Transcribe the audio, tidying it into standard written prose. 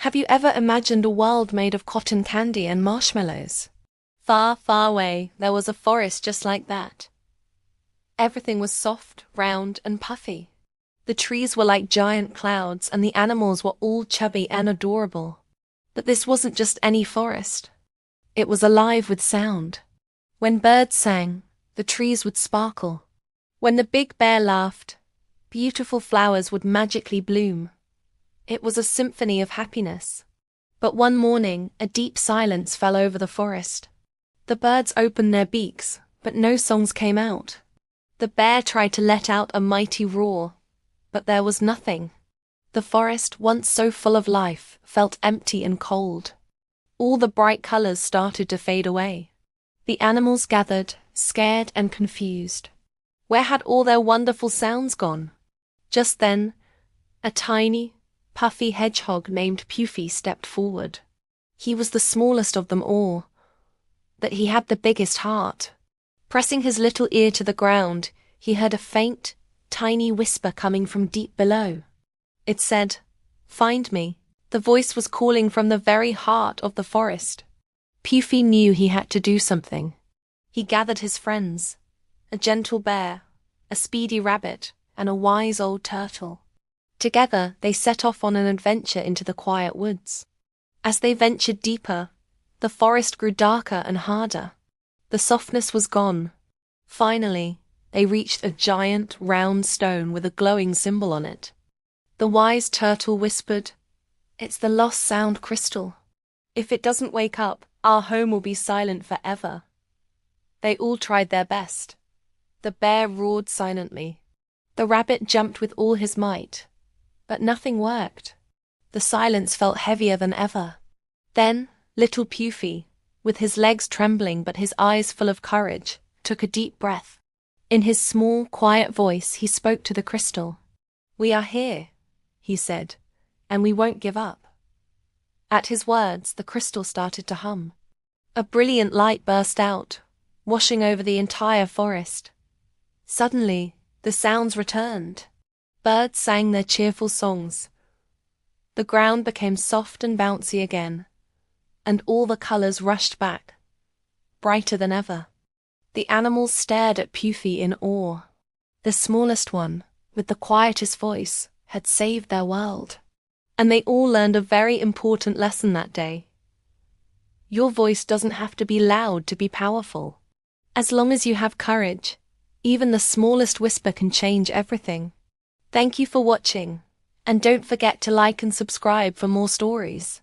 Have you ever imagined a world made of cotton candy and marshmallows? Far, far away, there was a forest just like that. Everything was soft, round, and puffy. The trees were like giant clouds, and the animals were all chubby and adorable. But this wasn't just any forest. It was alive with sound. When birds sang, the trees would sparkle. When the big bear laughed, beautiful flowers would magically bloom. It was a symphony of happiness. But one morning, a deep silence fell over the forest. The birds opened their beaks, but no songs came out. The bear tried to let out a mighty roar, but there was nothing. The forest, once so full of life, felt empty and cold. All the bright colors started to fade away. The animals gathered, scared and confused. Where had all their wonderful sounds gone? Just then, a tiny, puffy hedgehog named Pufi stepped forward. He was the smallest of them all, but he had the biggest heart. Pressing his little ear to the ground, he heard a faint, tiny whisper coming from deep below. It said, "Find me." The voice was calling from the very heart of the forest. Pufi knew he had to do something. He gathered his friends, a gentle bear, a speedy rabbit, and a wise old turtle. Together, they set off on an adventure into the quiet woods. As they ventured deeper, the forest grew darker and harder. The softness was gone. Finally, they reached a giant, round stone with a glowing symbol on it. The wise turtle whispered, "It's the lost sound crystal. If it doesn't wake up, our home will be silent forever." They all tried their best. The bear roared silently. The rabbit jumped with all his might. But nothing worked. The silence felt heavier than ever. Then, little Pufi, with his legs trembling but his eyes full of courage, took a deep breath. In his small, quiet voice, he spoke to the crystal. "We are here," he said, "and we won't give up." At his words, the crystal started to hum. A brilliant light burst out, washing over the entire forest. Suddenly, the sounds returned. Birds sang their cheerful songs. The ground became soft and bouncy again, and all the colors rushed back, brighter than ever. The animals stared at Pufi in awe. The smallest one, with the quietest voice, had saved their world. And they all learned a very important lesson that day. Your voice doesn't have to be loud to be powerful. As long as you have courage, even the smallest whisper can change everything. Thank you for watching, and don't forget to like and subscribe for more stories.